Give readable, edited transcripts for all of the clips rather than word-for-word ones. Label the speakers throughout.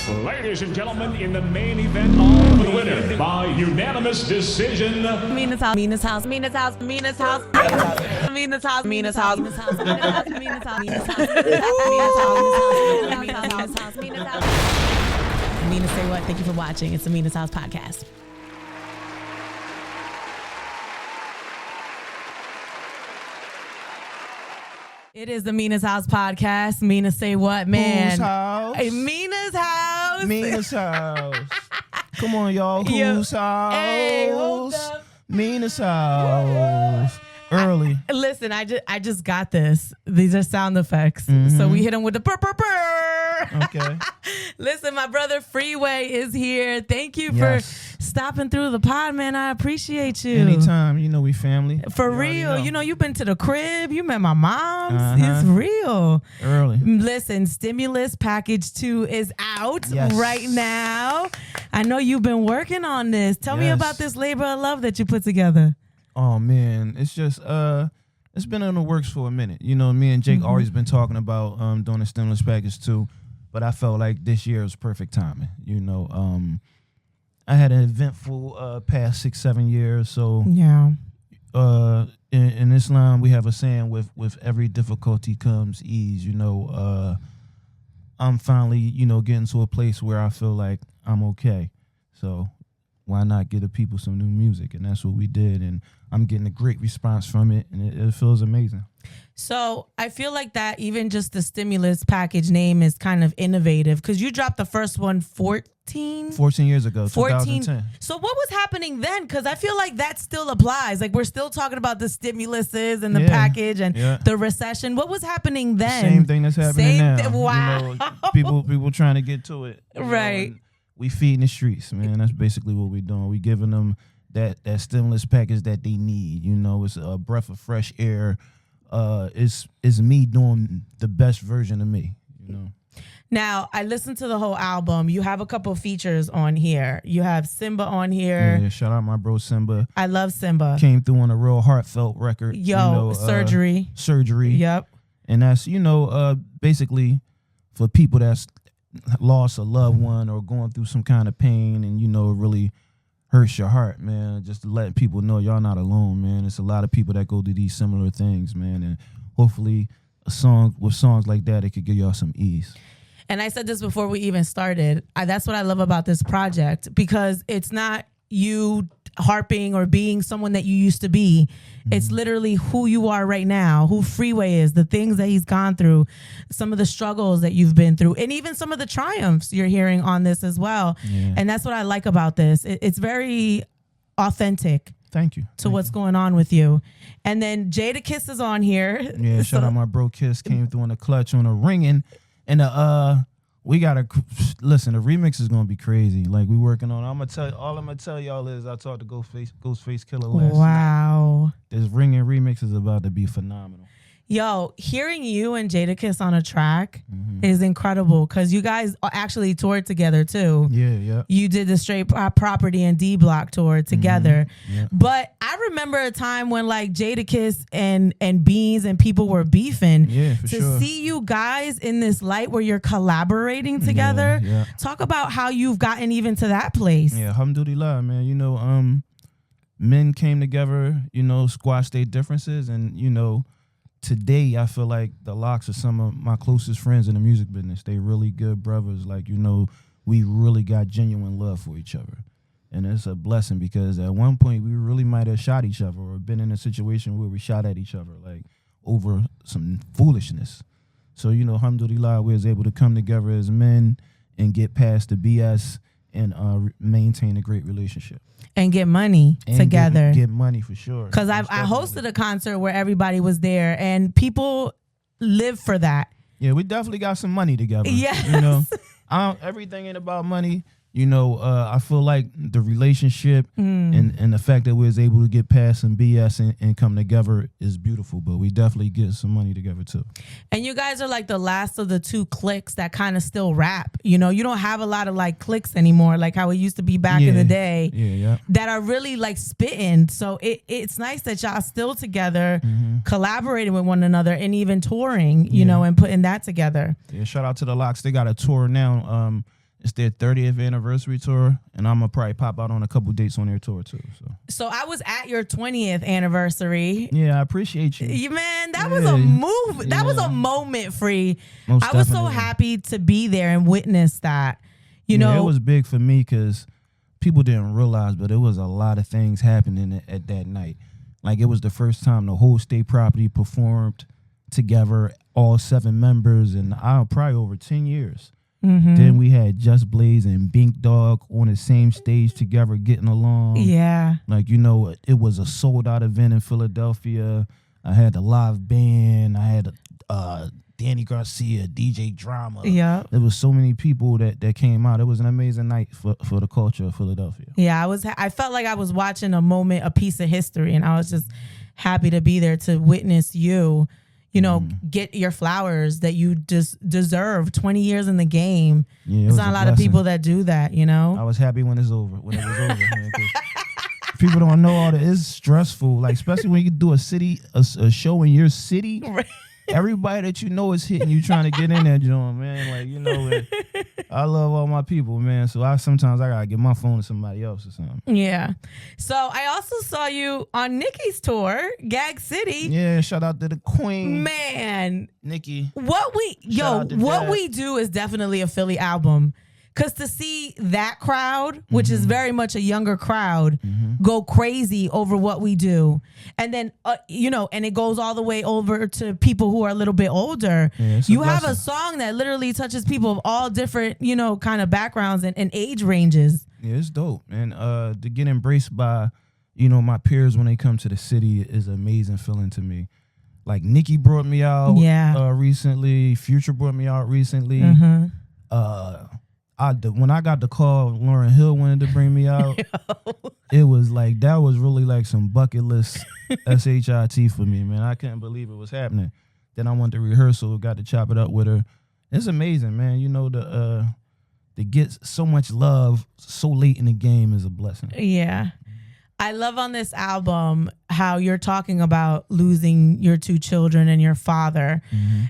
Speaker 1: Ladies and gentlemen, in the main event, all the winner by unanimous decision.
Speaker 2: Mina's house. Mina's house. Mina's house. Mina's house. Mina's house. Mina's house. Mina's house. Mina's house. Mina's house. Mina's house. Mina's house. Mina Say What. Thank you for watching. It's the Mina's House podcast. It is the Mina's House podcast. Mina Say What, man.
Speaker 3: Whose house?
Speaker 2: Hey, Mina's house.
Speaker 3: Mina's house. Come on, y'all. Whose house?
Speaker 2: Hey, hold up.
Speaker 3: Mina's house. Early.
Speaker 2: Listen, I just got this. These are sound effects. So we hit them with the purr, purr, purr.
Speaker 3: Okay.
Speaker 2: Listen, my brother Freeway is here. Thank you
Speaker 3: Yes.
Speaker 2: for stopping through the pod, man. I appreciate you.
Speaker 3: Anytime. You know we family.
Speaker 2: For
Speaker 3: You already
Speaker 2: real.
Speaker 3: know.
Speaker 2: You know, you've been to the crib. You met my moms.
Speaker 3: Uh-huh.
Speaker 2: It's real.
Speaker 3: Early.
Speaker 2: Listen, Stimulus Package 2 is out
Speaker 3: Yes.
Speaker 2: right now. I know you've been working on this. Tell me
Speaker 3: Yes.
Speaker 2: about this labor of love that you put together.
Speaker 3: Oh man, it's just it's been in the works for a minute. You know, me and Jake always been talking about doing the stimulus package too, but I felt like this year was perfect timing. You know, I had an eventful past 6-7 years. So
Speaker 2: Yeah.
Speaker 3: in Islam we have a saying with every difficulty comes ease. You know, I'm finally getting to a place where I feel like I'm okay. So why not give the people some new music? And that's what we did. And I'm getting a great response from it. And it feels amazing.
Speaker 2: So I feel like that even just the stimulus package name is kind of innovative because you dropped the first one 14
Speaker 3: years ago, 2010.
Speaker 2: So what was happening then? Because I feel like that still applies. Like we're still talking about the stimuluses and the package and the recession. What was happening then?
Speaker 3: Same thing that's happening now.
Speaker 2: Wow.
Speaker 3: You know, people trying to get to it. You know,
Speaker 2: Right.
Speaker 3: and we feeding the streets, man. That's basically what we're doing. We giving them that stimulus package that they need. You know, it's a breath of fresh air. It's me doing the best version of me, you know.
Speaker 2: Now, I listened to the whole album. You have a couple features on here. You have Simba on here.
Speaker 3: Yeah, shout out my bro Simba.
Speaker 2: I love Simba.
Speaker 3: Came through on a real heartfelt record.
Speaker 2: Surgery.
Speaker 3: Surgery.
Speaker 2: Yep.
Speaker 3: And that's, basically for people that's lost a loved one or going through some kind of pain and, it really hurts your heart, man. Just letting people know y'all not alone, man. It's a lot of people that go through these similar things, man. And hopefully with songs like that, it could give y'all some ease.
Speaker 2: And I said this before we even started. That's what I love about this project because it's not you harping or being someone that you used to be. It's literally who you are right now, who Freeway is, the things that he's gone through, some of the struggles that you've been through, and even some of the triumphs you're hearing on this as well. Yeah. And that's what I like about this. It's very authentic.
Speaker 3: Thank you.
Speaker 2: To what's going on with you. And then Jadakiss is on here.
Speaker 3: Yeah, shout out my bro Kiss. Came through in the clutch on a ringing. And we gotta listen. The remix is gonna be crazy. Like we working on. I'm gonna tell y'all is I talked to Ghostface Killer last night. This ringing remix is about to be phenomenal.
Speaker 2: Yo, hearing you and Jadakiss on a track is incredible because you guys actually toured together too.
Speaker 3: Yeah.
Speaker 2: You did the Straight Property and D Block tour together.
Speaker 3: Yeah.
Speaker 2: But I remember a time when like Jadakiss and Beans and people were beefing.
Speaker 3: Yeah, for sure.
Speaker 2: See you guys in this light where you're collaborating together.
Speaker 3: Yeah.
Speaker 2: Talk about how you've gotten even to that place.
Speaker 3: Yeah, alhamdulillah, man. Men came together, squashed their differences, and today I feel like the Locks are some of my closest friends in the music business. They really good brothers. Like, we really got genuine love for each other. And it's a blessing because at one point we really might have shot each other or been in a situation where we shot at each other, like over some foolishness. So, alhamdulillah, we was able to come together as men and get past the BS and maintain a great relationship.
Speaker 2: And get money together.
Speaker 3: Get money for sure.
Speaker 2: Because I hosted a concert where everybody was there and people live for that.
Speaker 3: Yeah, we definitely got some money together.
Speaker 2: Yes.
Speaker 3: Everything ain't about money. I feel like the relationship and the fact that we was able to get past some BS and come together is beautiful, but we definitely get some money together too.
Speaker 2: And you guys are like the last of the two cliques that kind of still rap. You don't have a lot of like cliques anymore, like how it used to be back in the day that are really like spitting. So it's nice that y'all still together, collaborating with one another and even touring, you know, and putting that together.
Speaker 3: Yeah, shout out to the Locks. They got a tour now. It's their 30th anniversary tour, and I'm gonna probably pop out on a couple dates on their tour too.
Speaker 2: So I was at your 20th anniversary.
Speaker 3: Yeah, I appreciate you.
Speaker 2: Man, that was a move. That was a moment, Free.
Speaker 3: Most
Speaker 2: I was so
Speaker 3: definitely.
Speaker 2: happy to be there and witness that. You know,
Speaker 3: it was big for me because people didn't realize, but it was a lot of things happening at that night. Like, it was the first time the whole state property performed together, all 7 members, and probably over 10 years. Then we had Just Blaze and Bink Dog on the same stage together, getting along.
Speaker 2: Yeah.
Speaker 3: Like, you know, it was a sold out event in Philadelphia. I had a live band. I had Danny Garcia, DJ Drama.
Speaker 2: Yeah.
Speaker 3: There was so many people that came out. It was an amazing night for the culture of Philadelphia.
Speaker 2: Yeah, I felt like I was watching a moment, a piece of history, and I was just happy to be there to witness you, get your flowers that you just deserve. 20 years in the game.
Speaker 3: Yeah,
Speaker 2: There's not a lot of people that do that,
Speaker 3: I was happy when it was over, man, 'cause people don't know all that. It's stressful, like, especially when you do a show in your city.
Speaker 2: Right.
Speaker 3: Everybody that you know is hitting you, trying to get in there, man. Like, I love all my people, man. So sometimes I gotta give my phone to somebody else or something.
Speaker 2: Yeah. So I also saw you on Nikki's tour, Gag City.
Speaker 3: Yeah, shout out to the queen,
Speaker 2: Man,
Speaker 3: Nikki.
Speaker 2: what we do is definitely a Philly album. Because to see that crowd, which is very much a younger crowd, go crazy over what we do. And then, and it goes all the way over to people who are a little bit older.
Speaker 3: Yeah,
Speaker 2: you have a song that literally touches people of all different, kind of backgrounds and age ranges.
Speaker 3: Yeah, it's dope. And to get embraced by, my peers when they come to the city is an amazing feeling to me. Like, Nikki brought me out recently. Future brought me out recently. When I got the call, Lauryn Hill wanted to bring me out. It was like, that was really like some bucket list SHIT for me, man. I couldn't believe it was happening. Then I went to rehearsal, got to chop it up with her. It's amazing, man. To get so much love so late in the game is a blessing.
Speaker 2: Yeah. I love on this album how you're talking about losing your 2 children and your father.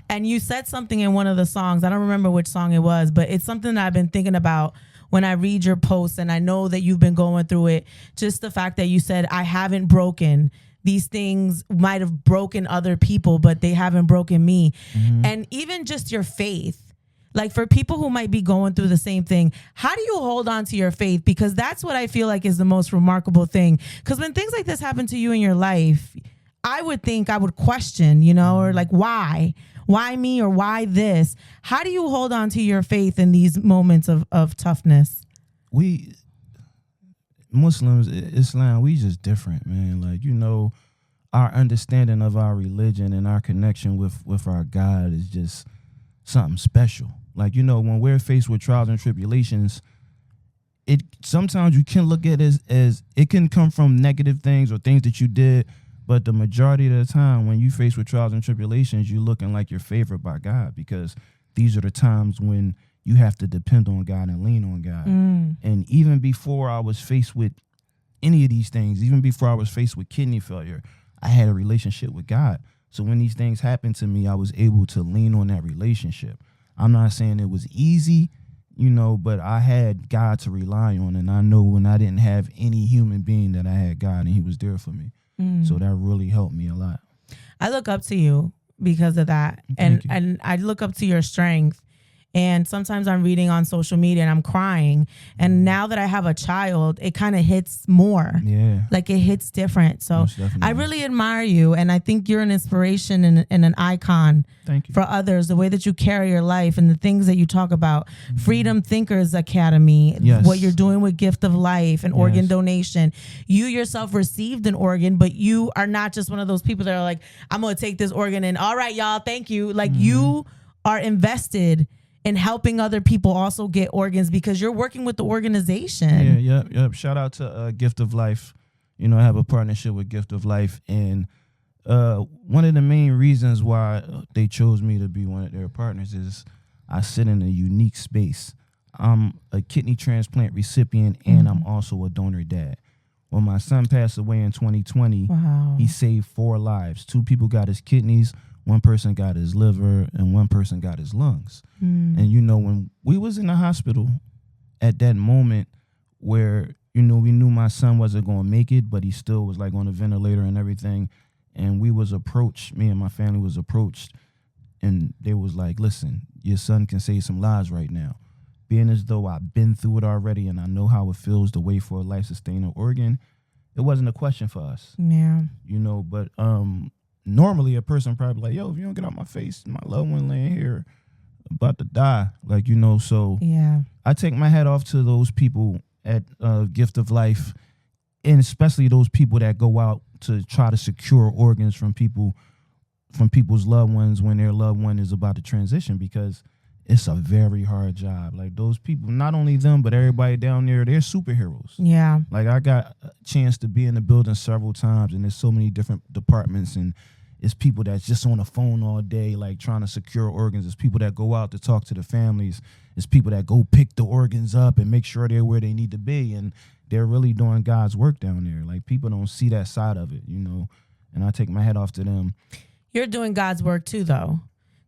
Speaker 2: And you said something in one of the songs. I don't remember which song it was, but it's something that I've been thinking about when I read your posts, and I know that you've been going through it. Just the fact that you said, I haven't broken. These things might have broken other people, but they haven't broken me. And even just your faith. Like, for people who might be going through the same thing, how do you hold on to your faith? Because that's what I feel like is the most remarkable thing. Because when things like this happen to you in your life, I would think I would question, or like, why? Why me, or why this? How do you hold on to your faith in these moments of toughness?
Speaker 3: We Muslims, Islam, we just different, man. Like, our understanding of our religion and our connection with our God is just something special. Like, when we're faced with trials and tribulations, sometimes you can look at it as it can come from negative things or things that you did, but the majority of the time when you face with trials and tribulations, you're looking like you're favored by God, because these are the times when you have to depend on God and lean on God. And even before I was faced with any of these things, even before I was faced with kidney failure, I had a relationship with God. So when these things happened to me, I was able to lean on that relationship. I'm not saying it was easy, but I had God to rely on. And I know when I didn't have any human being that I had God, and he was there for me. So that really helped me a lot.
Speaker 2: I look up to you because of that. And I look up to your strength. And sometimes I'm reading on social media and I'm crying. And now that I have a child, it kind of hits more.
Speaker 3: Yeah.
Speaker 2: Like, it hits different. So I really admire you. And I think you're an inspiration and an icon for others. The way that you carry your life and the things that you talk about. Freedom Thinkers Academy.
Speaker 3: Yes.
Speaker 2: What you're doing with Gift of Life and organ donation. You yourself received an organ, but you are not just one of those people that are like, I'm going to take this organ and all right, y'all, thank you. Like, you are invested in helping other people also get organs because you're working with the organization.
Speaker 3: Yep. Shout out to Gift of Life. I have a partnership with Gift of Life, and one of the main reasons why they chose me to be one of their partners is I sit in a unique space. I'm a kidney transplant recipient, and I'm also a donor dad. When my son passed away in 2020, he saved 4 lives. 2 people got his kidneys, 1 person got his liver, and 1 person got his lungs. And when we was in the hospital, at that moment where, you know, we knew my son wasn't going to make it, but he still was like on a ventilator and everything. And we was approached, me and my family was approached, and they was like, listen, your son can save some lives right now. Being as though I've been through it already and I know how it feels to wait for a life-sustaining organ, it wasn't a question for us.
Speaker 2: Yeah.
Speaker 3: You know, but normally a person probably like, yo, if you don't get out my face, my loved one laying here about to die. Like, you know, so
Speaker 2: Yeah.
Speaker 3: I take my hat off to those people at Gift of Life, and especially those people that go out to try to secure organs from people's loved ones when their loved one is about to transition, because it's a very hard job. Like, those people, not only them, but everybody down there, they're superheroes.
Speaker 2: Yeah.
Speaker 3: Like, I got a chance to be in the building several times, and there's so many different departments, and it's people that's just on the phone all day, like trying to secure organs. It's people that go out to talk to the families. It's people that go pick the organs up and make sure they're where they need to be. And they're really doing God's work down there. Like, people don't see that side of it, you know, and I take my hat off to them.
Speaker 2: You're doing God's work too, though.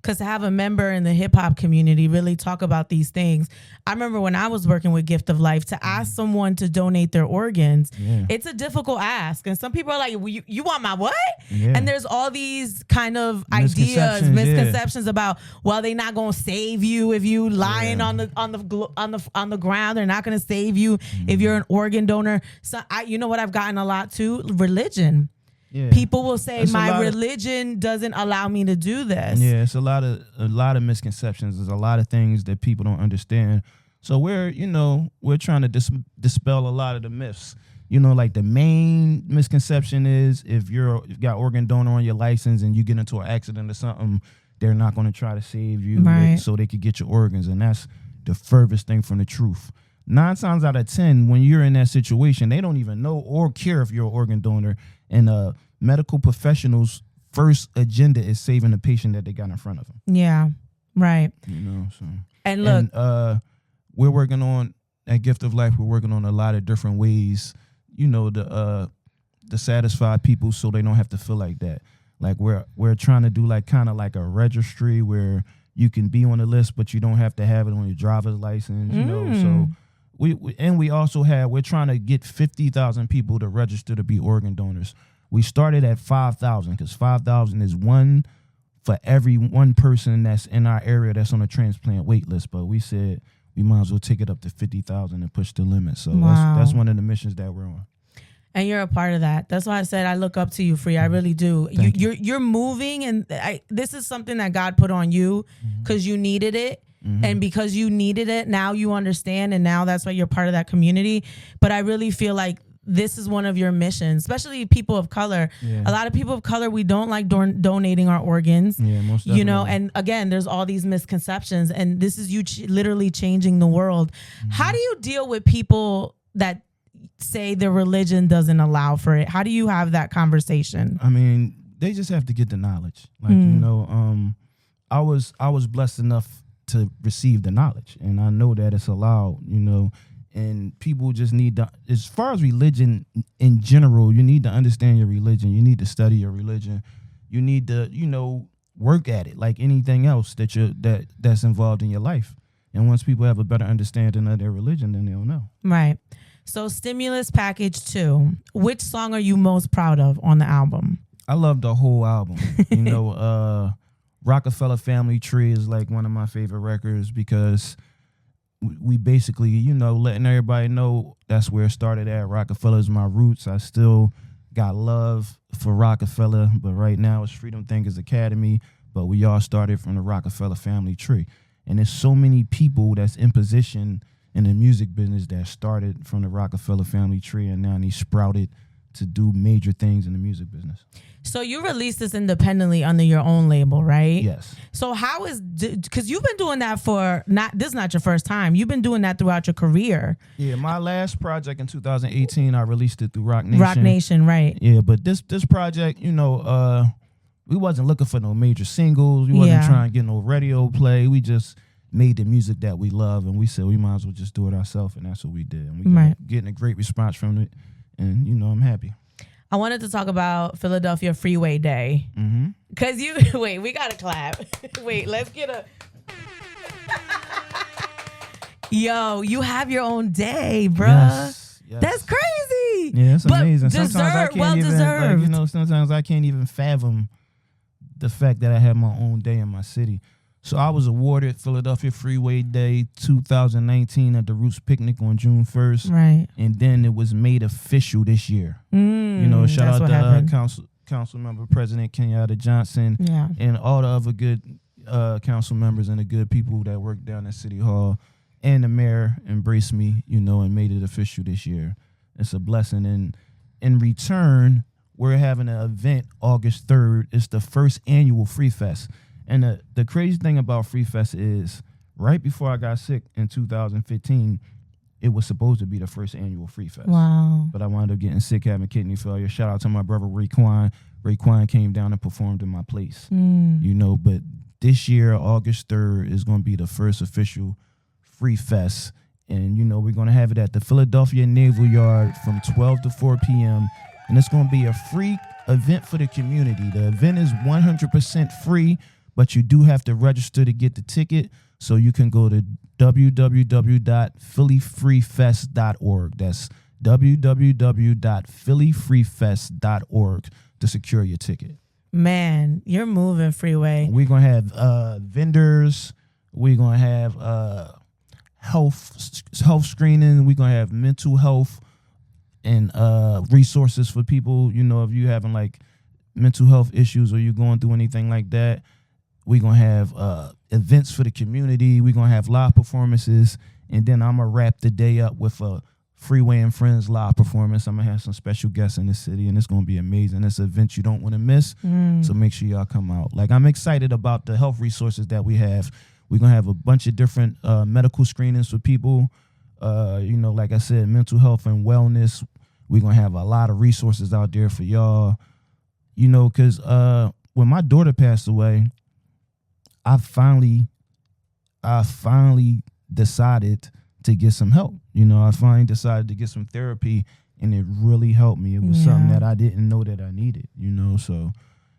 Speaker 2: Because to have a member in the hip hop community really talk about these things. I remember when I was working with Gift of Life, to ask someone to donate their organs, it's a difficult ask. And some people are like, you want my what?
Speaker 3: Yeah.
Speaker 2: And there's all these kind of ideas, misconceptions about, well, they're not going to save you if you lying on the ground. They're not going to save you if you're an organ donor. So you know what I've gotten a lot too? Religion. Yeah. People will say my religion doesn't allow me to do this.
Speaker 3: Yeah, it's a lot of misconceptions. There's a lot of things that people don't understand. So we're trying to dispel a lot of the myths. You know, like the main misconception is if you've got organ donor on your license and you get into an accident or something, they're not going to try to save you so they could get your organs, and that's the furthest thing from the truth. 9 times out of 10, when you're in that situation, they don't even know or care if you're an organ donor. And medical professionals' first agenda is saving the patient that they got in front of them. Yeah,
Speaker 2: right.
Speaker 3: You know, so.
Speaker 2: And look,
Speaker 3: we're working on, at Gift of Life, we're working on a lot of different ways, you know, to satisfy people so they don't have to feel like that. Like, we're trying to do like kind of like a registry where you can be on the list, but you don't have to have it on your driver's license, you know, so. We're trying to get 50,000 people to register to be organ donors. We started at 5,000 because 5,000 is one for every one person that's in our area that's on a transplant wait list. But we said we might as well take it up to 50,000 and push the limit. So that's one of the missions that we're on.
Speaker 2: And you're a part of that. That's why I said I look up to you, Free. I really do. You're moving, and this is something that God put on you because you needed it. And because you needed it, now you understand, and now that's why you're part of that community. But I really feel like this is one of your missions, especially people of color. Yeah. A lot of people of color, we don't like donating our organs, most definitely. You know, and again, there's all these misconceptions, and this is you literally changing the world. How do you deal with people that say their religion doesn't allow for it? How do you have that conversation?
Speaker 3: I mean, they just have to get the knowledge. Like, you know, I was blessed enough to receive the knowledge, and I know that it's allowed, you know, and people just need to, as far as religion in general, you need to understand your religion. You need to study your religion. You need to, you know, work at it like anything else that's involved in your life. And once people have a better understanding of their religion, then they'll know.
Speaker 2: Right. So Stimulus Package 2, which song are you most proud of on the album?
Speaker 3: I love the whole album. You know, Rockefeller Family Tree is like one of my favorite records because we basically, you know, letting everybody know that's where it started at. Rockefeller's my roots. I still got love for Rockefeller, but right now it's Freedom Thinkers Academy, but we all started from the Rockefeller Family Tree. And there's so many people that's in position in the music business that started from the Rockefeller Family Tree, and now they sprouted to do major things in the music business.
Speaker 2: So you released this independently under your own label, right?
Speaker 3: Yes.
Speaker 2: So how is, because you've been doing that this is not your first time. You've been doing that throughout your career.
Speaker 3: Yeah, my last project in 2018, I released it through Rock Nation.
Speaker 2: Rock Nation, right.
Speaker 3: Yeah, but this project, you know, we wasn't looking for no major singles. We wasn't trying to get no radio play. We just made the music that we love, and we said we might as well just do it ourselves, and that's what we did. And we getting a great response from it, and, you know, I'm happy.
Speaker 2: I wanted to talk about Philadelphia Freeway Day. Because wait, we got to clap. Wait, let's get a... Yo, you have your own day, bruh.
Speaker 3: Yes.
Speaker 2: That's crazy.
Speaker 3: Yeah, it's
Speaker 2: But
Speaker 3: amazing. Sometimes I can't
Speaker 2: well
Speaker 3: even,
Speaker 2: deserved.
Speaker 3: like, you know, sometimes I can't even fathom the fact that I have my own day in my city. So I was awarded Philadelphia Freeway Day 2019 at the Roots Picnic on June 1st.
Speaker 2: Right.
Speaker 3: And then it was made official this year. You know, shout out to council member President Kenyatta Johnson and all the other good council members and the good people that work down at City Hall. And the mayor embraced me, you know, and made it official this year. It's a blessing. And in return, we're having an event August 3rd. It's the first annual Free Fest. And the crazy thing about Free Fest is right before I got sick in 2015, it was supposed to be the first annual Free Fest.
Speaker 2: Wow.
Speaker 3: But I wound up getting sick, having kidney failure. Shout out to my brother Raekwon. Raekwon came down and performed in my place. You know, but this year, August 3rd, is going to be the first official Free Fest. And, you know, we're going to have it at the Philadelphia Naval Yard from 12 to 4 p.m. And it's going to be a free event for the community. The event is 100% free, but you do have to register to get the ticket. So you can go to www.phillyfreefest.org. That's www.phillyfreefest.org to secure your ticket.
Speaker 2: Man, you're moving, Freeway.
Speaker 3: We're going to have vendors. We're going to have health screening. We're going to have mental health and resources for people. You know, if you having like mental health issues or you're going through anything like that, we're going to have events for the community. We're going to have live performances. And then I'm going to wrap the day up with a Freeway and Friends live performance. I'm going to have some special guests in the city, and it's going to be amazing. It's an event you don't want to miss, so make sure y'all come out. Like, I'm excited about the health resources that we have. We're going to have a bunch of different medical screenings for people. You know, like I said, mental health and wellness. We're going to have a lot of resources out there for y'all. You know, because when my daughter passed away, I finally decided to get some help. You know, I finally decided to get some therapy, and it really helped me. It was something that I didn't know that I needed, you know, so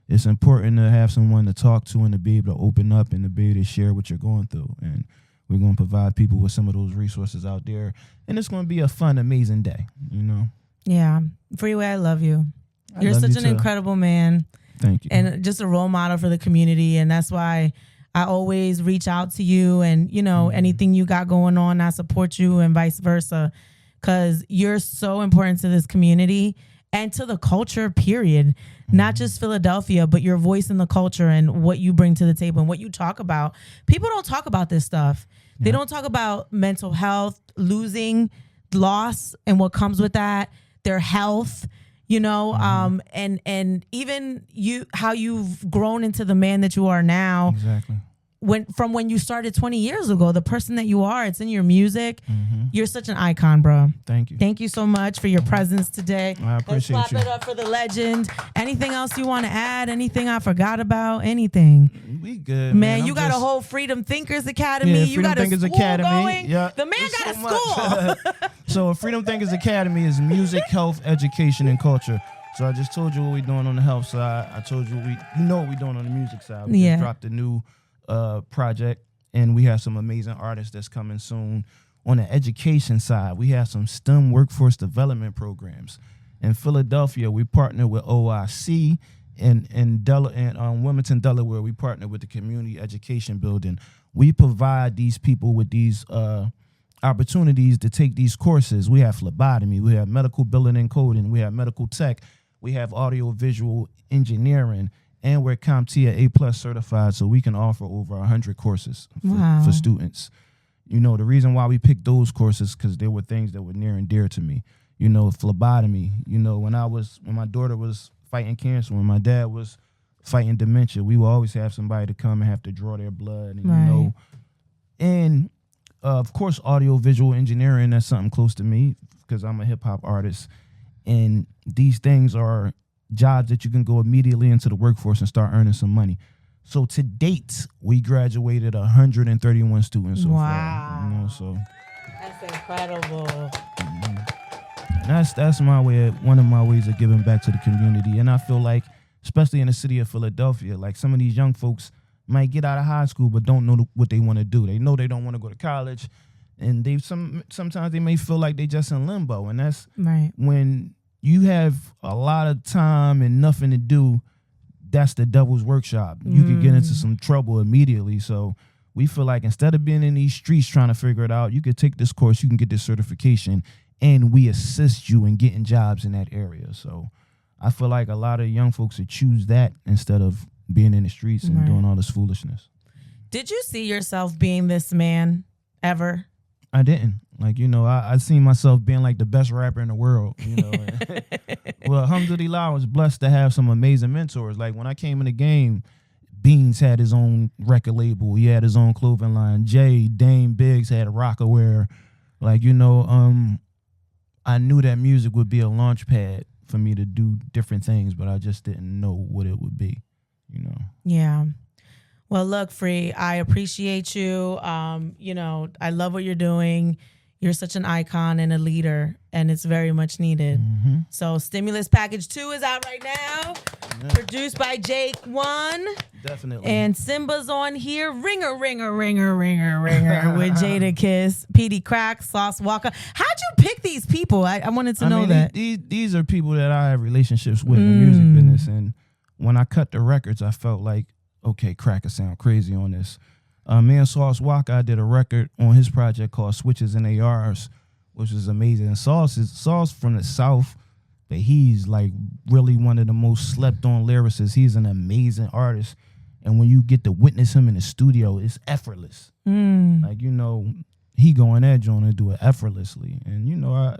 Speaker 3: it's important to have someone to talk to and to be able to open up and to be able to share what you're going through. And we're going to provide people with some of those resources out there, and it's going to be a fun, amazing day, you know.
Speaker 2: Yeah. Freeway, I love you. You're such an incredible man.
Speaker 3: Thank you.
Speaker 2: And just a role model for the community. And that's why I always reach out to you, and, you know, anything you got going on, I support you, and vice versa, because you're so important to this community and to the culture, period. Not just Philadelphia, but your voice in the culture and what you bring to the table and what you talk about. People don't talk about this stuff. They don't talk about mental health, losing, loss, and what comes with that, their health, you know, and even you, how you've grown into the man that you are now.
Speaker 3: Exactly.
Speaker 2: From when you started 20 years ago, the person that you are, it's in your music. You're such an icon, bro.
Speaker 3: Thank you.
Speaker 2: Thank you so much for your presence today.
Speaker 3: I appreciate
Speaker 2: Let's
Speaker 3: you.
Speaker 2: clap it up for the legend. Anything else you want to add? Anything I forgot about? Anything?
Speaker 3: We good,
Speaker 2: man. You got a whole Freedom Thinkers Academy.
Speaker 3: Yeah,
Speaker 2: you got
Speaker 3: Thinkers
Speaker 2: a school
Speaker 3: Academy.
Speaker 2: going.
Speaker 3: Yeah.
Speaker 2: The man got a school.
Speaker 3: So Freedom Thinkers Academy is music, health, education, and culture. So I just told you what we're doing on the health side. I told you what we're doing on the music side. We just dropped a new project, and we have some amazing artists that's coming soon. On the education side, we have some STEM workforce development programs. In Philadelphia, we partner with OIC, and Wilmington, Delaware, we partner with the Community Education Building. We provide these people with these opportunities to take these courses. We have phlebotomy, we have medical billing and coding, we have medical tech, we have audio visual engineering, and we're CompTIA A+ certified, so we can offer over 100 courses for students. You know, the reason why we picked those courses, because there were things that were near and dear to me. You know, phlebotomy. You know, when my daughter was fighting cancer, when my dad was fighting dementia, we would always have somebody to come and have to draw their blood. And, you know, and of course, audio visual engineering, that's something close to me because I'm a hip hop artist. And these things are jobs that you can go immediately into the workforce and start earning some money. So to date, we graduated 131 students so far. You know, so
Speaker 2: that's incredible.
Speaker 3: And that's my way. One of my ways of giving back to the community. And I feel like, especially in the city of Philadelphia, like some of these young folks might get out of high school but don't know what they want to do. They know they don't want to go to college. and sometimes they may feel like they just in limbo, and that's
Speaker 2: Right.
Speaker 3: when you have a lot of time and nothing to do. That's the devil's workshop. You could get into some trouble immediately. So we feel like instead of being in these streets trying to figure it out, you could take this course, you can get this certification, and we assist you in getting jobs in that area. So I feel like a lot of young folks would choose that instead of being in the streets and doing all this foolishness.
Speaker 2: Did you see yourself being this man ever?
Speaker 3: I didn't. Like, I seen myself being like the best rapper in the world, Well, alhamdulillah, I was blessed to have some amazing mentors. Like when I came in the game, Beans had his own record label. He had his own clothing line. Dame Biggs had Rockaware. Like, I knew that music would be a launch pad for me to do different things, but I just didn't know what it would be,
Speaker 2: Yeah. Well, look, Free, I appreciate you. I love what you're doing. You're such an icon and a leader, and it's very much needed.
Speaker 3: Mm-hmm.
Speaker 2: So Stimulus Package 2 is out right now. Yeah. Produced by Jake One.
Speaker 3: Definitely.
Speaker 2: And Simba's on here. Ringer with Jada Kiss, PD Crack, Sauce Walker. How'd you pick these people? I wanted to know that.
Speaker 3: These are people that I have relationships with in the music business. And when I cut the records, I felt like, okay, Cracker sound crazy on this. Me and Sauce Walker, I did a record on his project called Switches and ARs, which is amazing. And Sauce from the South, but he's like really one of the most slept on lyricists. He's an amazing artist. And when you get to witness him in the studio, it's effortless. Like, he go in that joint and do it effortlessly. And, I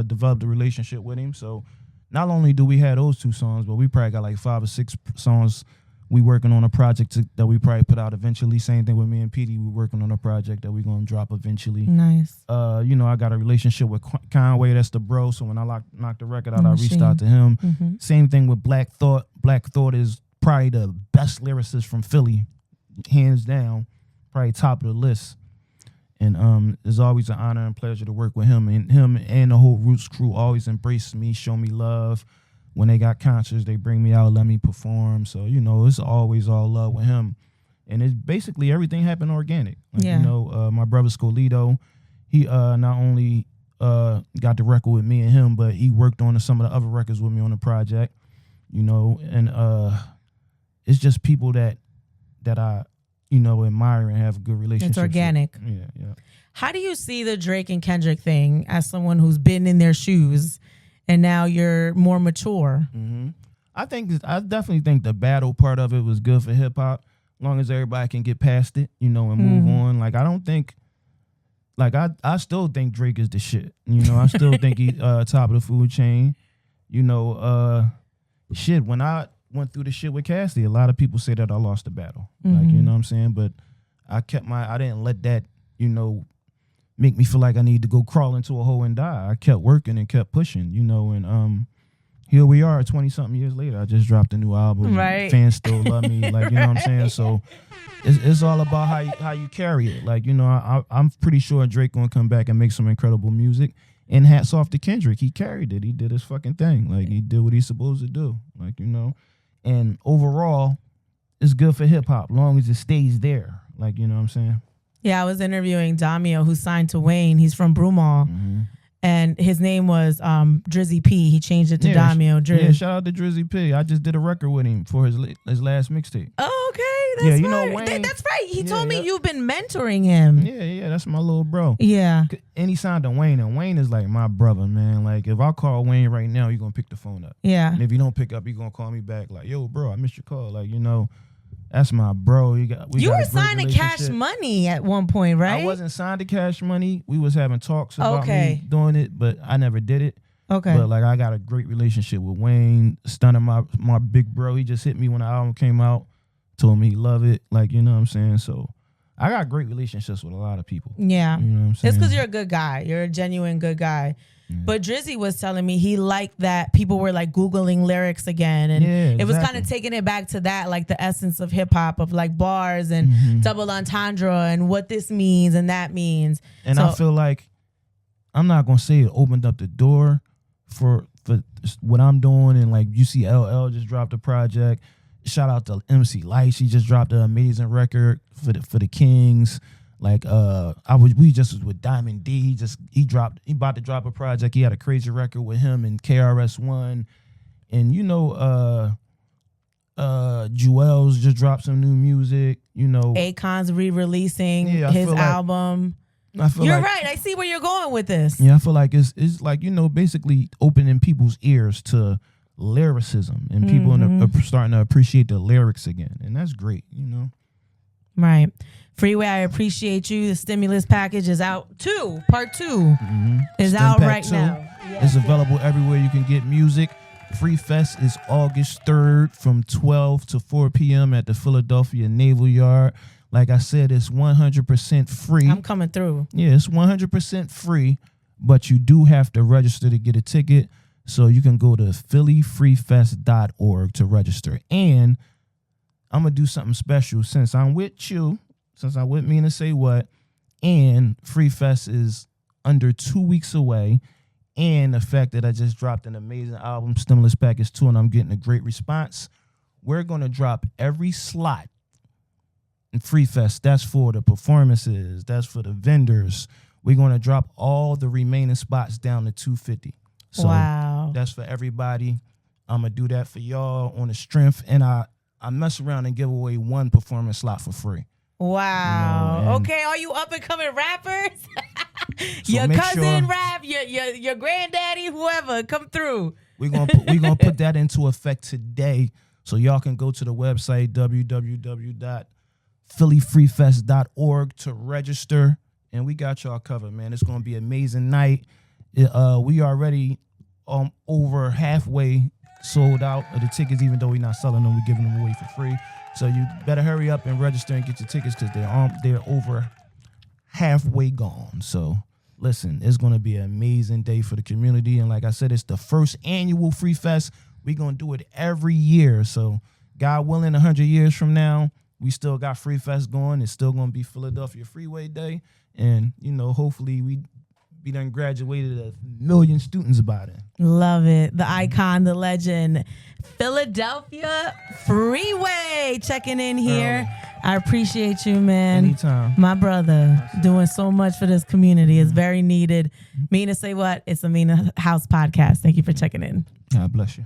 Speaker 3: developed a relationship with him. So not only do we have those 2 songs, but we probably got like 5 or 6 songs. We working on a project that we probably put out eventually. Same thing with me and PD. We working on a project that we gonna drop eventually.
Speaker 2: Nice.
Speaker 3: I got a relationship with Conway. That's the bro. So when I knocked the record out, I reached out to him. Mm-hmm. Same thing with Black Thought. Black Thought is probably the best lyricist from Philly, hands down. Probably top of the list. And it's always an honor and pleasure to work with him. And him and the whole Roots crew always embrace me, show me love. When they got concerts, they bring me out, let me perform. So, it's always all love with him. And it's basically everything happened organic. Like, my brother Scolito, he not only got the record with me and him, but he worked on some of the other records with me on the project, and it's just people that I, admire and have a good relationship.
Speaker 2: It's organic.
Speaker 3: With. Yeah.
Speaker 2: How do you see the Drake and Kendrick thing as someone who's been in their shoes? And now you're more mature.
Speaker 3: Mm-hmm. I definitely think the battle part of it was good for hip hop, as long as everybody can get past it, and move on. Like I still think Drake is the shit. I still think he top of the food chain. Shit. When I went through the shit with Cassidy, a lot of people say that I lost the battle. Mm-hmm. Like, you know what I'm saying? But I didn't let that, make me feel like I need to go crawl into a hole and die. I kept working and kept pushing, and here we are 20-something years later. I just dropped a new album.
Speaker 2: Right.
Speaker 3: Fans still love me. Like, you know what I'm saying? So it's all about how you carry it. Like, I'm pretty sure Drake gonna come back and make some incredible music. And hats off to Kendrick. He carried it. He did his fucking thing. Like, he did what he's supposed to do. Like, and overall, it's good for hip hop, long as it stays there. Like, you know what I'm saying?
Speaker 2: Yeah, I was interviewing Damio, who's signed to Wayne. He's from Broomall. Mm-hmm. And his name was Drizzy P. He changed it to Damio.
Speaker 3: Yeah, shout out to Drizzy P. I just did a record with him for his last mixtape.
Speaker 2: Oh, okay. That's right.
Speaker 3: Wayne.
Speaker 2: That's right. He told me you've been mentoring him.
Speaker 3: Yeah, that's my little bro.
Speaker 2: Yeah.
Speaker 3: And he signed to Wayne, and Wayne is like my brother, man. Like, if I call Wayne right now, you're going to pick the phone up.
Speaker 2: Yeah.
Speaker 3: And if you don't pick up, you're going to call me back like, yo, bro, I missed your call. Like, that's my bro. You
Speaker 2: were signed to Cash Money at one point, right?
Speaker 3: I wasn't signed to Cash Money. We was having talks about me doing it, but I never did it.
Speaker 2: Okay.
Speaker 3: But like, I got a great relationship with Wayne. Stunner, my big bro. He just hit me when the album came out, told me he loved it. Like, you know what I'm saying? So I got great relationships with a lot of people.
Speaker 2: Yeah.
Speaker 3: You know what I'm saying?
Speaker 2: It's because you're a good guy. You're a genuine good guy. Yeah. But Drizzy was telling me he liked that people were like Googling lyrics again. And it was kind of taking it back to that, like the essence of hip hop, of like bars and double entendre and what this means and that means.
Speaker 3: And I feel like, I'm not going to say it opened up the door for what I'm doing. And like, you see LL just dropped a project. Shout out to MC Light. She just dropped an amazing record for the Kings. Like we just was with Diamond D. He about to drop a project. He had a crazy record with him and KRS-One, and Jewels just dropped some new music.
Speaker 2: Akon's re-releasing his album. You're right. I see where you're going with this.
Speaker 3: Yeah, I feel like it's like basically opening people's ears to lyricism and people starting to appreciate the lyrics again, and that's great.
Speaker 2: Right. Freeway, I appreciate you. The stimulus package is out too. Part 2 is out right now.
Speaker 3: It's available everywhere you can get music. Free Fest is August 3rd from 12 to 4 p.m. at the Philadelphia Naval Yard. Like I said, it's 100% free.
Speaker 2: I'm coming through.
Speaker 3: Yeah, it's 100% free, but you do have to register to get a ticket. So you can go to phillyfreefest.org to register. And I'm going to do something special since I'm with you, since I'm with Mina SayWhat, and Free Fest is under 2 weeks away. And the fact that I just dropped an amazing album, Stimulus Package 2, and I'm getting a great response. We're going to drop every slot in Free Fest. That's for the performances. That's for the vendors. We're going to drop all the remaining spots down to $250. So
Speaker 2: wow.
Speaker 3: That's for everybody. I'm going to do that for y'all on the strength. And I mess around and give away one performance slot for free.
Speaker 2: Wow. Okay, are you up and coming rappers?
Speaker 3: So
Speaker 2: your cousin rap, your granddaddy, whoever, come through.
Speaker 3: We're gonna put that into effect today. So y'all can go to the website www.phillyfreefest.org to register. And we got y'all covered, man. It's gonna be an amazing night. We already over halfway sold out of the tickets, even though we're not selling them, we're giving them away for free. So you better hurry up and register and get your tickets because they're over halfway gone. So listen, it's going to be an amazing day for the community. And like I said, it's the first annual Free Fest. We're going to do it every year. So God willing, 100 years from now, we still got Free Fest going. It's still going to be Philadelphia Freeway Day. And, hopefully we done graduated 1 million students by then.
Speaker 2: Love it. The icon, the legend, Philadelphia Freeway checking in here. I appreciate you, man.
Speaker 3: Anytime.
Speaker 2: My brother doing so much for this community. It's very needed. Mina SayWhat? It's a Mina House podcast. Thank you for checking in.
Speaker 3: God bless you.